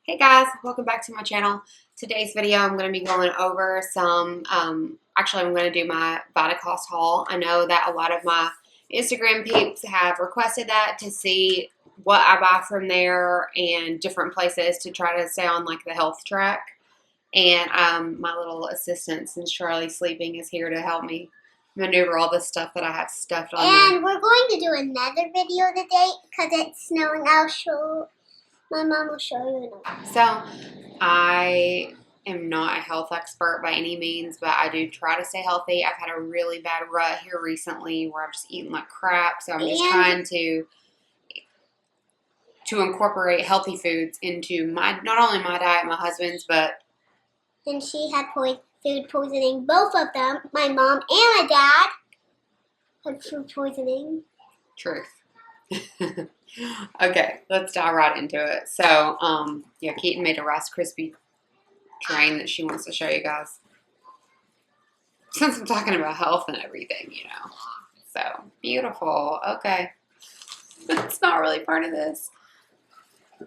Hey guys, welcome back to my channel. Today's video I'm going to be going over some, actually I'm going to do my Vitacost haul. I know that a lot of my Instagram peeps have requested that to see what I buy from there and different places to try to stay on like the health track. And my little assistant, since Charlie's sleeping, is here to help me maneuver all this stuff that I have stuffed on there. And we're going to do another video today because it's snowing. My mom will show you another. So, I am not a health expert by any means, but I do try to stay healthy. I've had a really bad rut here recently where I've just eaten like crap, so I'm just trying to incorporate healthy foods into not only my diet, my husband's, but... And she had food poisoning, both of them. My mom and my dad had food poisoning. Truth. Okay, let's dive right into it. So, yeah, Keaton made a Rice Krispie train that she wants to show you guys. Since I'm talking about health and everything, you know. So, beautiful. Okay. It's not really part of this.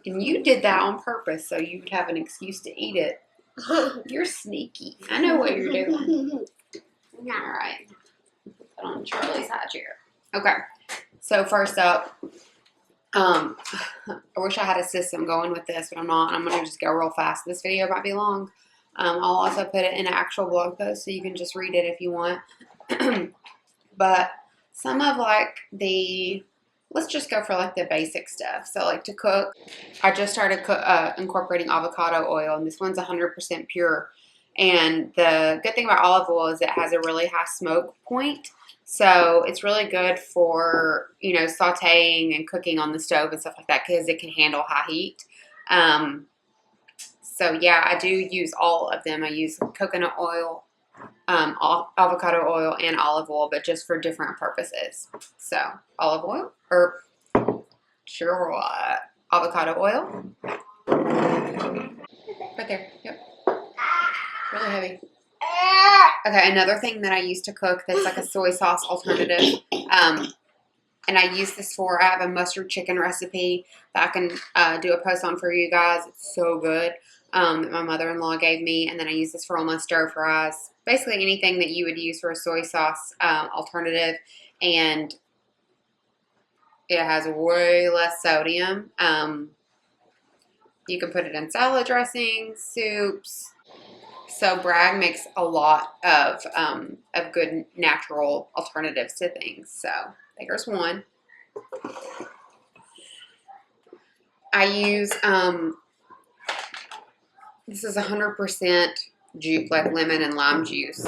And you did that on purpose so you would have an excuse to eat it. You're sneaky. I know what you're doing. Alright. Put on Charlie's high chair. Okay. So, first up, I wish I had a system going with this, but I'm not. I'm going to just go real fast. This video might be long. I'll also put it in an actual blog post so you can just read it if you want. But some of like let's just go for like the basic stuff. So like to cook, I just started incorporating avocado oil, and this one's 100% pure. And the good thing about olive oil is it has a really high smoke point. So it's really good for, you know, sauteing and cooking on the stove and stuff like that because it can handle high heat. So yeah, I do use all of them. I use coconut oil, avocado oil, and olive oil, but just for different purposes. So olive oil, or sure, avocado oil. Right there, yep. Really heavy. Okay, another thing that I use to cook that's like a soy sauce alternative, and I use this for, I have a mustard chicken recipe that I can do a post on for you guys. It's so good, that my mother-in-law gave me, and then I use this for all my stir fries. Basically anything that you would use for a soy sauce alternative, and it has way less sodium. You can put it in salad dressings, soups. So Bragg makes a lot of good natural alternatives to things. So there's one. I use this is 100% juice, like lemon and lime juice.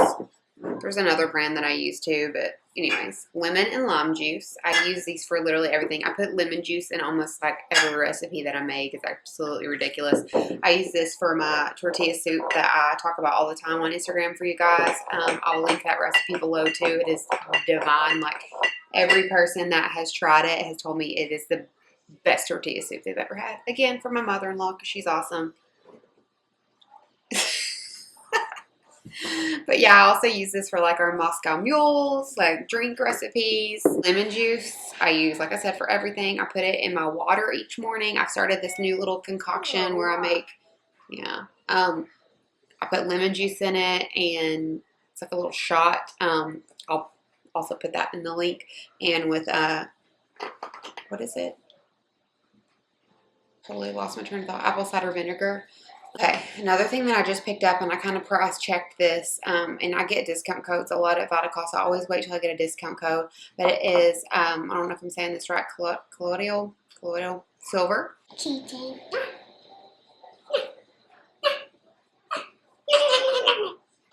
There's another brand that I use too, but anyways, lemon and lime juice. I use these for literally everything. I put lemon juice in almost like every recipe that I make. It's absolutely ridiculous. I use this for my tortilla soup that I talk about all the time on Instagram for you guys. I'll link that recipe below too. It is divine. Like every person that has tried it has told me it is the best tortilla soup they've ever had. Again, for my mother-in-law because she's awesome. But yeah, I also use this for like our Moscow mules, like drink recipes. Lemon juice, I use, like I said, for everything. I put it in my water each morning. I've started this new little concoction where I make, I put lemon juice in it, and it's like a little shot. I'll also put that in the link. And with, what is it? Totally lost my train of thought. Apple cider vinegar. Okay, another thing that I just picked up, and I kind of price checked this, and I get discount codes a lot at Vitacost. I always wait till I get a discount code, but it is, I don't know if I'm saying this right, colloidal silver. Cheating.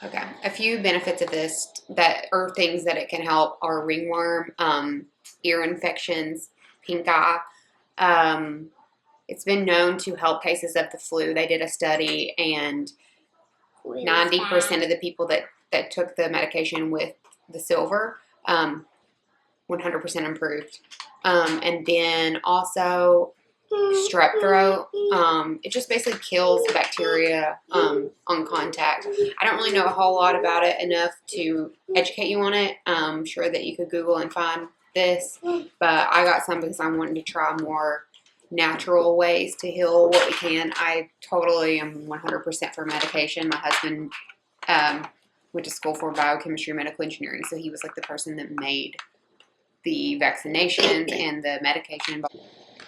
Okay, a few benefits of this that are things that it can help are ringworm, ear infections, pink eye. It's been known to help cases of the flu. They did a study, and 90% of the people that took the medication with the silver, 100% improved. And then also strep throat. It just basically kills bacteria on contact. I don't really know a whole lot about it enough to educate you on it. I'm sure that you could Google and find this, but I got some because I wanted to try more natural ways to heal what we can. I totally am 100% for medication. My husband went to school for biochemistry and medical engineering, so he was like the person that made the vaccinations and the medication.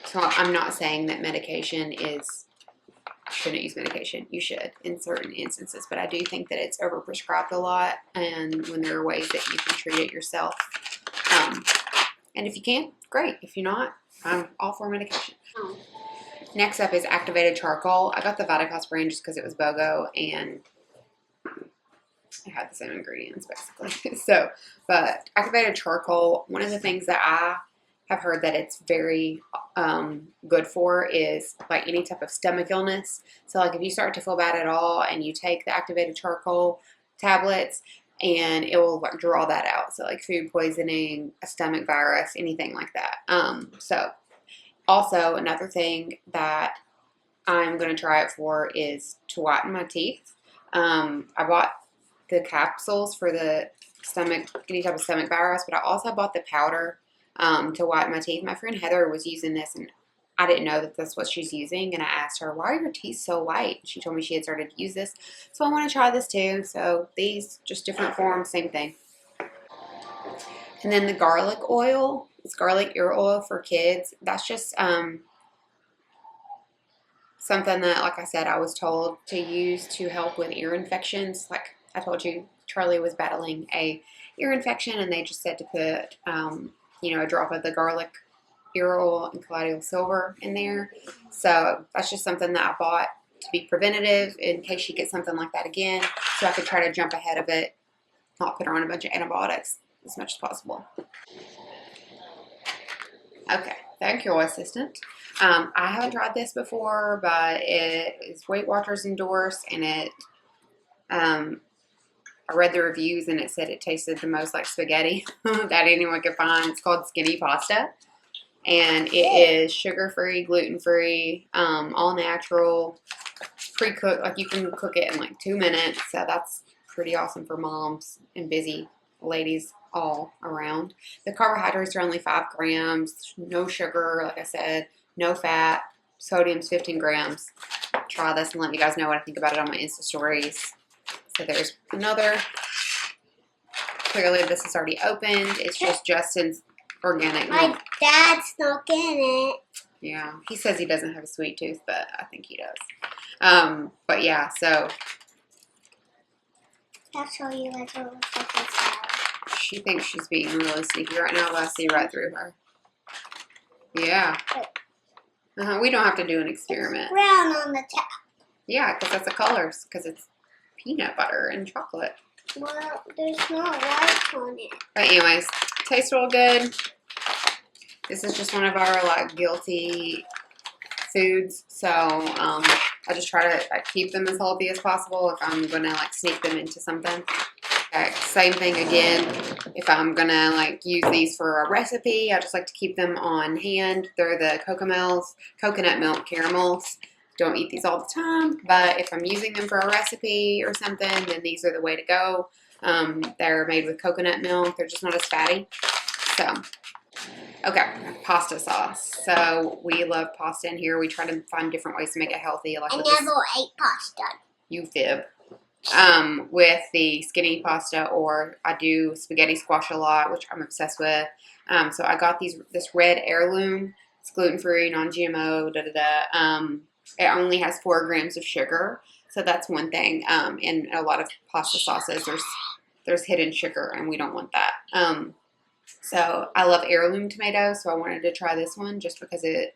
So I'm not saying that medication is, shouldn't use medication. You should in certain instances, but I do think that it's overprescribed a lot, and when there are ways that you can treat it yourself. And if you can, great. If you're not, I'm all for medication. Next up is activated charcoal. I got the Vitacost brand just because it was BOGO and it had the same ingredients basically. So, but activated charcoal, one of the things that I have heard that it's very good for is like any type of stomach illness. So like if you start to feel bad at all and you take the activated charcoal tablets, and it will like draw that out. So like food poisoning, a stomach virus, anything like that. So also another thing that I'm going to try it for is to whiten my teeth. I bought the capsules for the stomach, any type of stomach virus, but I also bought the powder to whiten my teeth. My friend Heather was using this, and I didn't know that that's what she's using, and I asked her, why are your teeth so white? She told me she had started to use this, so I want to try this too. So these, just different forms, same thing. And then the garlic oil, it's garlic ear oil for kids. That's just something that, like I said, I was told to use to help with ear infections. Like I told you, Charlie was battling a ear infection, and they just said to put, a drop of the garlic ear oil and colloidal silver in there. So that's just something that I bought to be preventative in case she gets something like that again, so I could try to jump ahead of it, not put her on a bunch of antibiotics as much as possible. Okay, thank you, assistant. I haven't tried this before, but it is Weight Watchers endorsed, and it I read the reviews and it said it tasted the most like spaghetti that anyone could find. It's called Skinny Pasta. And it is sugar-free, gluten-free, all natural, pre-cooked. Like you can cook it in like 2 minutes. So that's pretty awesome for moms and busy ladies all around. The carbohydrates are only 5 grams. No sugar, like I said. No fat. Sodium's 15 grams. Try this and let you guys know what I think about it on my Insta stories. So there's another. Clearly this is already opened. It's just Justin's organic milk. My dad's not getting it. Yeah, he says he doesn't have a sweet tooth, but I think he does. But yeah, so. I'll show you what it looks like inside. She thinks she's being really sneaky right now, but I see right through her. Yeah. We don't have to do an experiment. Brown on the top. Yeah, because that's the colors, because it's peanut butter and chocolate. Well, there's not white on it. But anyways, tastes real good. This is just one of our like guilty foods, so I just try to keep them as healthy as possible if I'm gonna like sneak them into something. Same thing again. If I'm gonna like use these for a recipe, I just like to keep them on hand. They're the coconut milk caramels. Don't eat these all the time, but if I'm using them for a recipe or something, then these are the way to go. They're made with coconut milk. They're just not as fatty. So, okay, pasta sauce. So we love pasta in here. We try to find different ways to make it healthy. Like I never ate pasta. You fib. With the skinny pasta, or I do spaghetti squash a lot, which I'm obsessed with. So I got this red heirloom. It's gluten-free, non-GMO, it only has 4 grams of sugar, so that's one thing. In a lot of pasta sauces, there's hidden sugar, and we don't want that. So I love heirloom tomatoes, so I wanted to try this one just because it's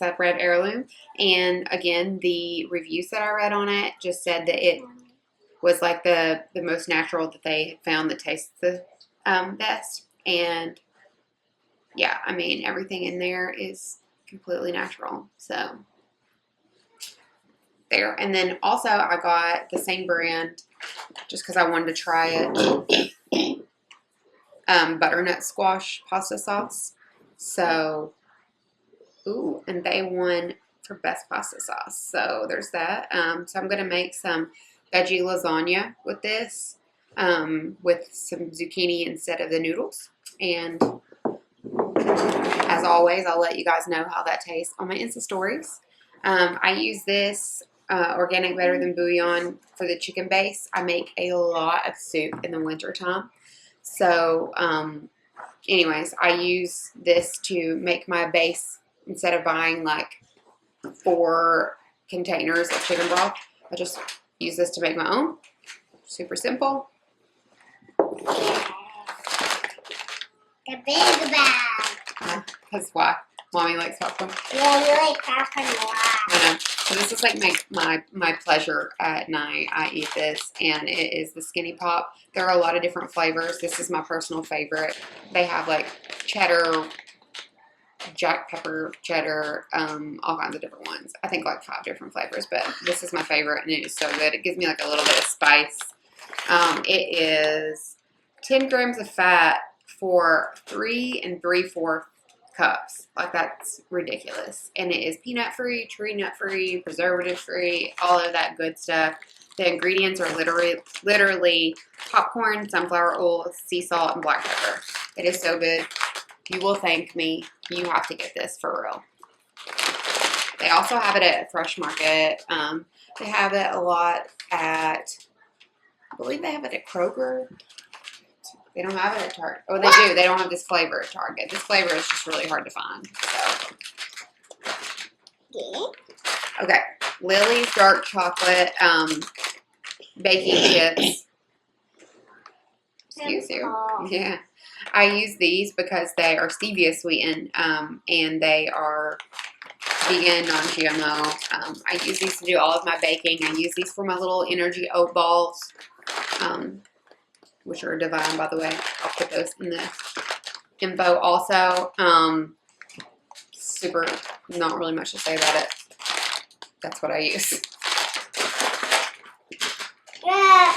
that red heirloom. And again, the reviews that I read on it just said that it was like the most natural that they found that tastes the best. And yeah, I mean, everything in there is completely natural. So there. And then also I got the same brand just because I wanted to try it. Butternut squash pasta sauce. So, ooh, and they won for best pasta sauce. So there's that. So I'm going to make some veggie lasagna with this, with some zucchini instead of the noodles. And as always, I'll let you guys know how that tastes on my Insta stories. I use this organic better than bouillon for the chicken base. I make a lot of soup in the wintertime. So, anyways, I use this to make my base instead of buying like 4 containers of chicken broth. I just use this to make my own. Super simple. The big bag. Because why? Mommy likes popcorn. Yeah, you like popcorn a lot. I know. So this is like my pleasure at night. I eat this, and it is the Skinny Pop. There are a lot of different flavors. This is my personal favorite. They have like cheddar, jack pepper, cheddar, all kinds of different ones. I think like 5 different flavors, but this is my favorite, and it is so good. It gives me like a little bit of spice. It is 10 grams of fat for 3 3/4 cups. Like, that's ridiculous. And it is peanut free, tree nut free, preservative free, all of that good stuff. The ingredients are literally popcorn, sunflower oil, sea salt, and black pepper. It is so good. You will thank me. You have to get this for real. They also have it at Fresh Market. They have it a lot at, I believe they have it at Kroger. They don't have it at Target. Oh, they do. They don't have this flavor at Target. This flavor is just really hard to find. So. Yeah. Okay. Lily's dark chocolate baking chips. Excuse you. Yeah. I use these because they are stevia sweetened and they are vegan, non-GMO. I use these to do all of my baking. I use these for my little energy oat balls. Which are divine, by the way. I'll put those in the info also. Super, not really much to say about it. That's what I use. Yeah.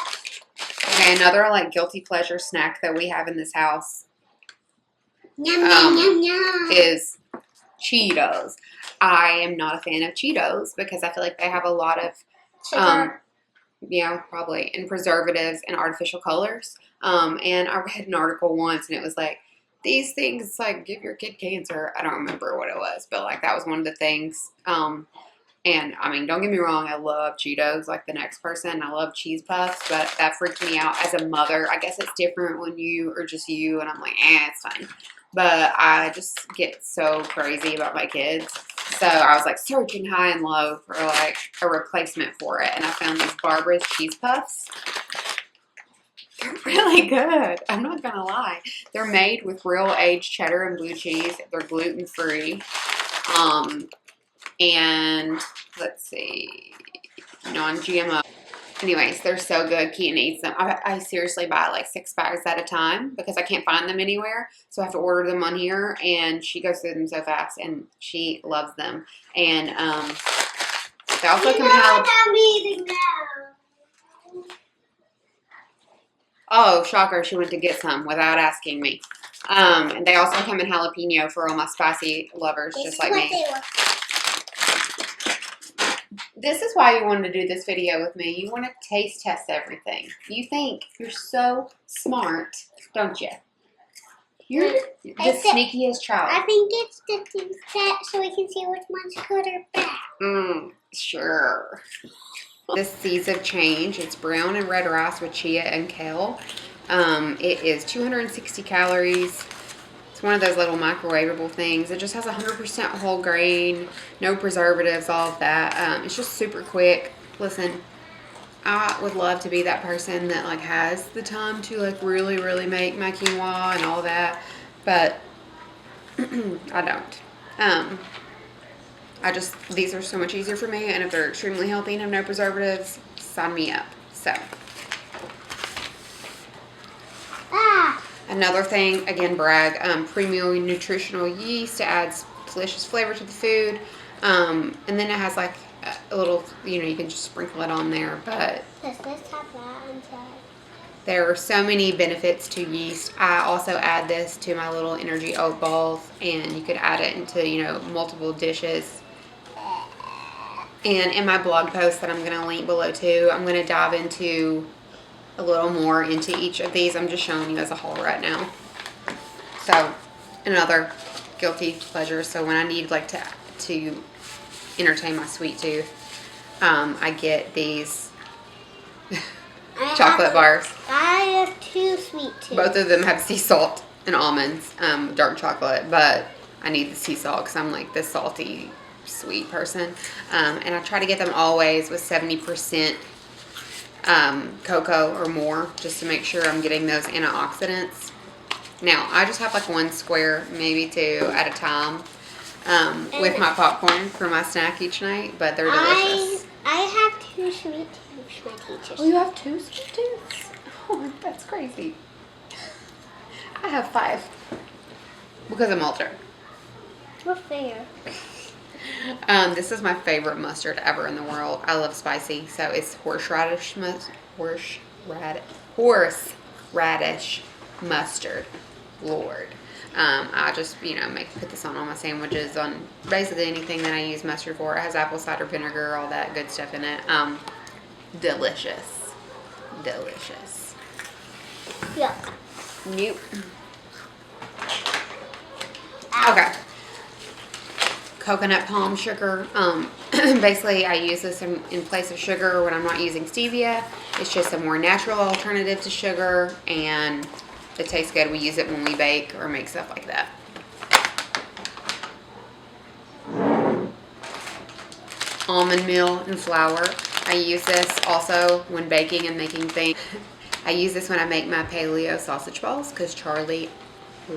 Okay, another like guilty pleasure snack that we have in this house Yum, yum, yum, yum. is Cheetos. I am not a fan of Cheetos because I feel like they have a lot of Sugar. yeah, probably, and preservatives and artificial colors. And I read an article once, and it was like, these things like give your kid cancer. I don't remember what it was, but like that was one of the things. And I mean, don't get me wrong, I love Cheetos like the next person. I love cheese puffs, but that freaked me out as a mother. I guess it's different when you are just you, and I'm like, it's fine. But I just get so crazy about my kids. So I was like searching high and low for like a replacement for it. And I found these Barbara's cheese puffs. They're really good. I'm not going to lie. They're made with real aged cheddar and blue cheese. They're gluten free. And let's see, non-GMO. Anyways, they're so good. Keaton eats them. I seriously buy like 6 bags at a time because I can't find them anywhere. So I have to order them on here, and she goes through them so fast, and she loves them. And they also come in I'm eating now. Oh, shocker, she went to get some without asking me. And they also come in jalapeno for all my spicy lovers, just like me. This is why you wanted to do this video with me. You want to taste test everything. You think you're so smart, don't you? You're the sneakiest child. I think it's the things that so we can see which one's good or bad. Sure. This Seeds of Change. It's brown and red rice with chia and kale. It is 260 calories. It's one of those little microwavable things. It just has 100% whole grain, no preservatives, all of that. It's just super quick. Listen, I would love to be that person that like has the time to like really, really make my quinoa and all that, but I don't. These are so much easier for me, and if they're extremely healthy and have no preservatives, sign me up. So. Another thing, again, brag, premium nutritional yeast adds delicious flavor to the food. And then it has like a little, you can just sprinkle it on there. But Does this have that inside? there are so many benefits to yeast. I also add this to my little energy oat balls, and you could add it into, multiple dishes. And in my blog post that I'm going to link below too, I'm going to dive into a little more into each of these. I'm just showing you as a whole right now. So, another guilty pleasure. So when I need like to entertain my sweet tooth, I get these chocolate bars. I have 2 sweet tooths. Both of them have sea salt and almonds, dark chocolate, but I need the sea salt because I'm like this salty sweet person. And I try to get them always with 70% cocoa or more, just to make sure I'm getting those antioxidants. Now, I just have like 1 square, maybe 2 at a time, with my popcorn for my snack each night, but they're delicious. I have 2 sweet tooths, my teacher. Oh, you have 2 sweet tooths? Oh, that's crazy. I have 5 because I'm altered. We're fair. This is my favorite mustard ever in the world. I love spicy, so it's horseradish mustard. Lord. I just, put this on all my sandwiches, on basically anything that I use mustard for. It has apple cider vinegar, all that good stuff in it. Delicious. Delicious. Yeah. Nope. Okay. Coconut palm sugar. Basically, I use this in place of sugar when I'm not using stevia. It's just a more natural alternative to sugar, and it tastes good. We use it when we bake or make stuff like that. Almond meal and flour. I use this also when baking and making things. I use this when I make my paleo sausage balls because Charlie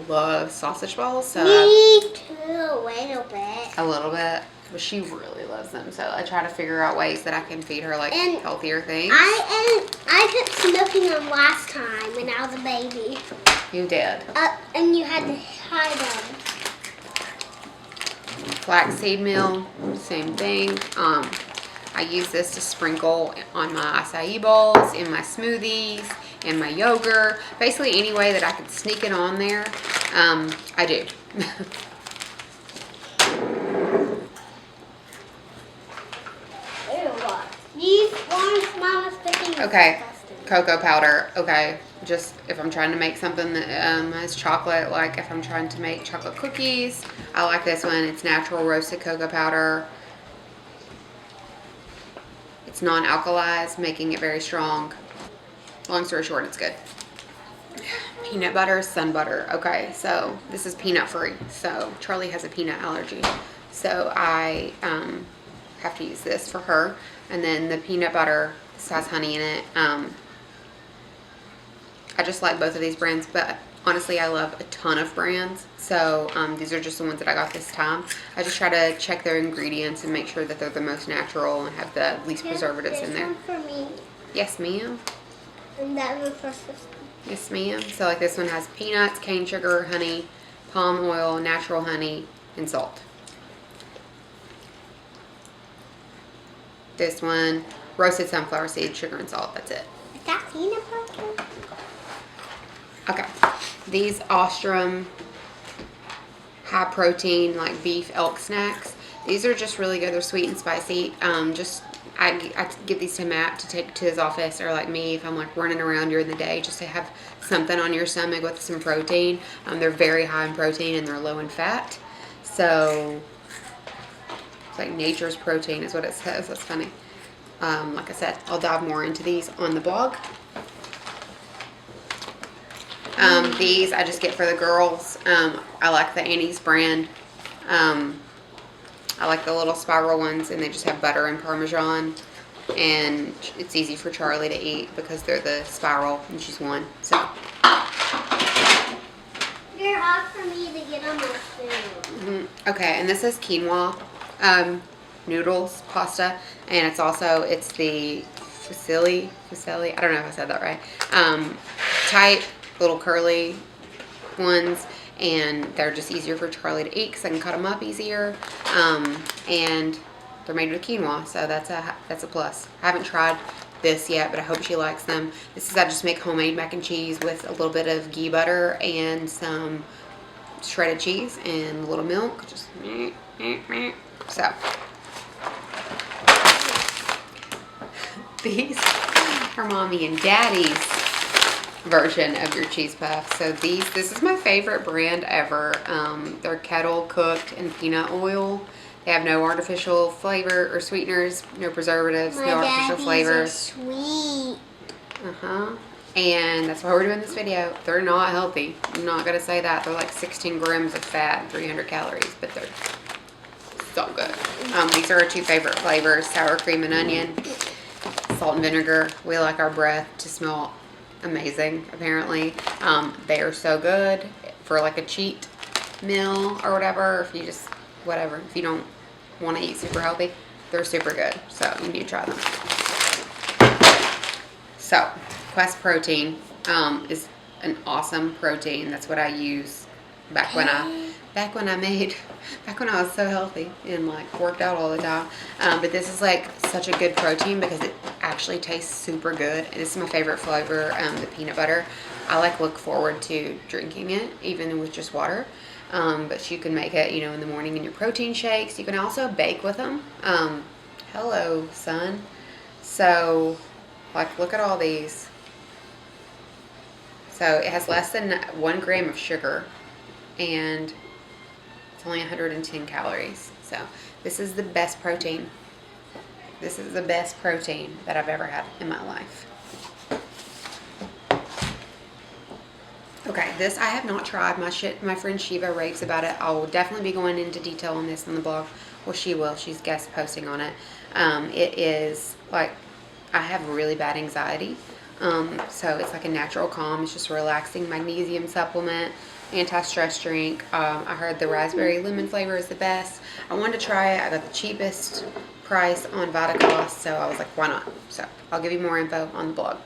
loves sausage balls. So Me too, a little bit. A little bit, but she really loves them. So I try to figure out ways that I can feed her like healthier things. I kept smoking them last time when I was a baby. You did. And you had to hide them. Flaxseed meal, same thing. I use this to sprinkle on my acai bowls, in my smoothies, in my yogurt. Basically any way that I can sneak it on there, I do. These ones Mama's picking. Okay, cocoa powder. Okay, just if I'm trying to make something that has chocolate, like if I'm trying to make chocolate cookies, I like this one. It's natural roasted cocoa powder. It's non-alkalized, making it very strong. Long story short, it's good. Peanut butter, sun butter. Okay, so this is peanut free. So Charlie has a peanut allergy. So I have to use this for her. And then the peanut butter, this has honey in it. I just like both of these brands, but honestly, I love a ton of brands. So these are just the ones that I got this time. I just try to check their ingredients and make sure that they're the most natural and have the least preservatives in there. This one for me. Yes, ma'am. And that one for sister. Yes, ma'am. So like this one has peanuts, cane sugar, honey, palm oil, natural honey, and salt. This one, roasted sunflower seeds, sugar, and salt. That's it. Is that peanut butter? Okay. These Ostrom high protein like beef elk snacks. These are just really good. They're sweet and spicy. I give these to Matt to take to his office, or like me if I'm like running around during the day, just to have something on your stomach with some protein. They're very high in protein and they're low in fat. So it's like nature's protein is what it says. That's funny. Like I said, I'll dive more into these on the blog. These I just get for the girls. I like the Annie's brand. I like the little spiral ones, and they just have butter and Parmesan. And it's easy for Charlie to eat because they're the spiral, and she's 1. So. They're hard for me to get on my spoon. Okay, and this is quinoa noodles, pasta, and it's the fusilli, I don't know if I said that right, type, little curly ones, and they're just easier for Charlie to eat because I can cut them up easier, and they're made with quinoa, so that's a plus. I haven't tried this yet, but I hope she likes them. This is, I just make homemade mac and cheese with a little bit of ghee butter and some shredded cheese and a little milk, just so. These are Mommy and Daddy's version of your cheese puff. So this is my favorite brand ever. They're kettle cooked in peanut oil. They have no artificial flavor or sweeteners, no preservatives, no artificial flavors. Sweet. And that's why we're doing this video. They're not healthy. I'm not gonna say that. They're like 16 grams of fat and 300 calories, but they're so good. These are our two favorite flavors: sour cream and onion, salt and vinegar. We like our breath to smell amazing, apparently. They are so good for like a cheat meal or whatever. If you just, whatever, if you don't want to eat super healthy, they're super good. So you need to try them. So Quest protein is an awesome protein. That's what I use back when I was so healthy and like worked out all the time. But this is like such a good protein because it actually tastes super good. This is my favorite flavor, the peanut butter. I like look forward to drinking it even with just water. But you can make it, you know, in the morning in your protein shakes. You can also bake with them. Hello, son. So, like, look at all these. So it has less than 1 gram of sugar, and it's only 110 calories. So this is the best protein. This is the best protein that I've ever had in my life. Okay, this I have not tried. My friend Shiva raves about it. I will definitely be going into detail on this on the blog. Well, she will. She's guest posting on it. It is like, I have really bad anxiety. So it's like a natural calm. It's just a relaxing magnesium supplement, anti-stress drink. I heard the raspberry lemon flavor is the best. I wanted to try it. I got the cheapest price on Vitacost, so I was like, why not? So I'll give you more info on the blog.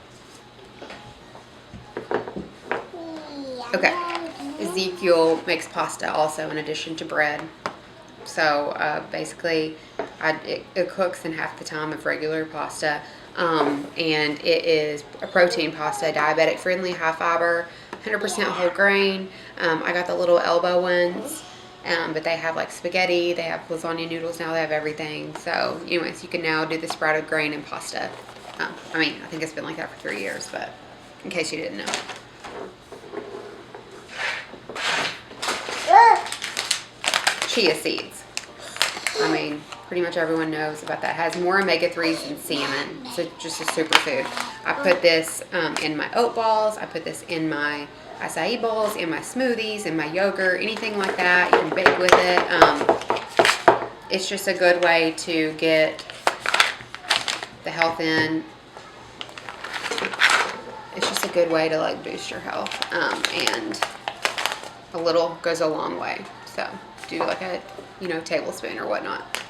Okay, Ezekiel makes pasta also in addition to bread. So basically, it cooks in half the time of regular pasta. And it is a protein pasta, diabetic friendly, high fiber, 100% whole grain. I got the little elbow ones, but they have like spaghetti, they have lasagna noodles now, they have everything. So anyways, you can now do the sprouted grain and pasta. I mean, I think it's been like that for 3 years, but in case you didn't know. Chia seeds. I mean, pretty much everyone knows about that. It has more omega-3s than salmon. It's just a superfood. I put this in my oat balls. I put this in my acai bowls, in my smoothies, in my yogurt, anything like that. You can bake with it. It's just a good way to get the health in. It's just a good way to like boost your health. And a little goes a long way. So do like a, tablespoon or whatnot.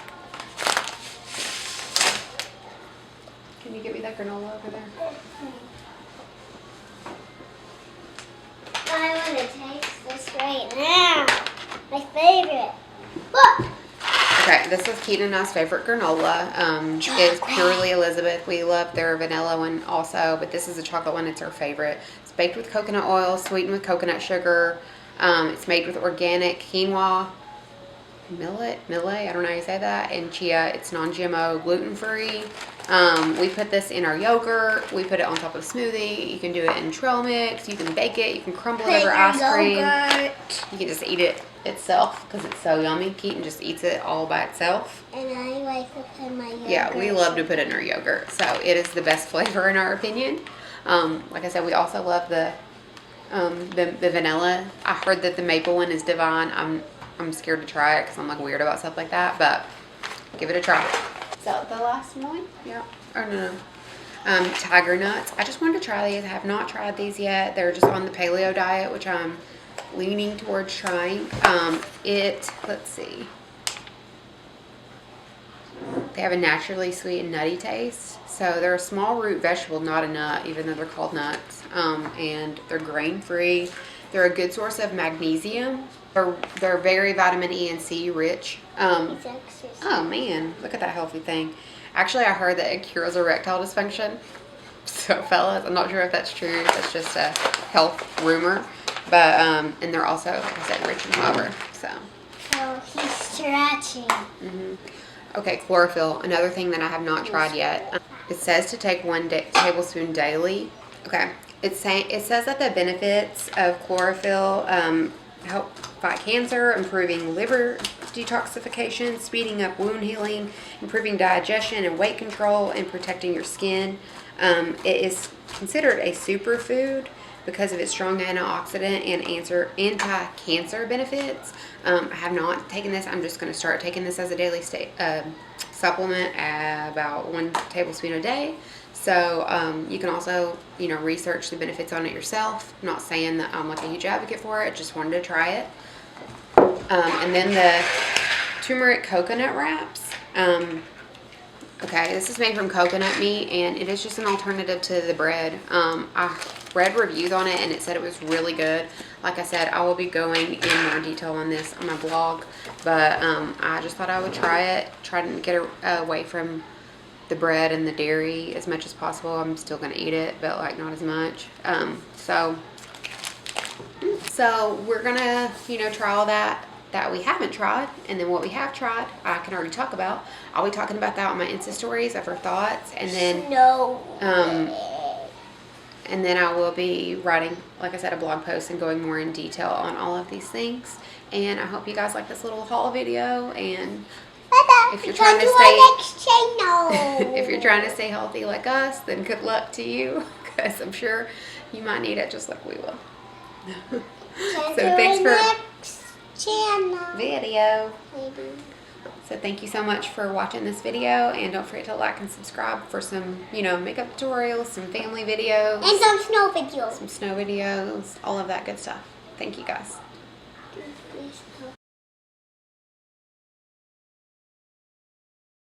Can you give me that granola over there? I want to taste this right now. My favorite. Look. Okay, this is Keaton and I's favorite granola. It's purely Elizabeth. We love their vanilla one also, but this is a chocolate one. It's our favorite. It's baked with coconut oil, sweetened with coconut sugar. It's made with organic quinoa, millet, I don't know how you say that, and chia. It's non-GMO, gluten-free. We put this in our yogurt. We put it on top of a smoothie. You can do it in trail mix. You can bake it. You can crumble it over ice cream. You can just eat it itself because it's so yummy. Keaton just eats it all by itself. And I like to put in my yogurt. Yeah, we love to put it in our yogurt. So it is the best flavor in our opinion. Like I said, we also love the vanilla. I heard that the maple one is divine. I'm scared to try it because I'm like weird about stuff like that, but give it a try. So the last one, yeah, or no, tiger nuts. I just wanted to try these. I have not tried these yet. They're just on the paleo diet, which I'm leaning towards trying. Let's see. They have a naturally sweet and nutty taste. So they're a small root vegetable, not a nut, even though they're called nuts. And they're grain-free. They're a good source of magnesium. They're very vitamin E and C rich. Oh man, look at that healthy thing. Actually, I heard that it cures erectile dysfunction. So fellas, I'm not sure if that's true. That's just a health rumor. But, and they're also, like I said, rich in fiber. So. Oh, he's stretching. Mm-hmm. Okay, chlorophyll, another thing that I have not tried yet. It says to take 1 tablespoon daily. Okay, it says that the benefits of chlorophyll help fight cancer, improving liver detoxification, speeding up wound healing, improving digestion and weight control, and protecting your skin. It is considered a superfood because of its strong antioxidant and anti-cancer benefits. I have not taken this. I'm just going to start taking this as a daily supplement, about 1 tablespoon a day. So you can also, research the benefits on it yourself. I'm not saying that I'm like a huge advocate for it. Just wanted to try it. And then the turmeric coconut wraps. Okay, this is made from coconut meat, and it is just an alternative to the bread. I read reviews on it, and it said it was really good. Like I said, I will be going in more detail on this on my blog, but I just thought I would try it, try to get away from the bread and the dairy as much as possible. I'm still going to eat it, but like not as much. So we're going to, try all that we haven't tried, and then what we have tried, I can already talk about. I'll be talking about that on my Insta stories of her thoughts, and then and then I will be writing, like I said, a blog post and going more in detail on all of these things. And I hope you guys like this little haul video. And if you're trying to stay, if you're trying to stay healthy like us, then good luck to you, because I'm sure you might need it just like we will. So thanks for video. Maybe. So thank you so much for watching this video, and don't forget to like and subscribe for some, makeup tutorials, some family videos. And some snow videos. Some snow videos, all of that good stuff. Thank you guys.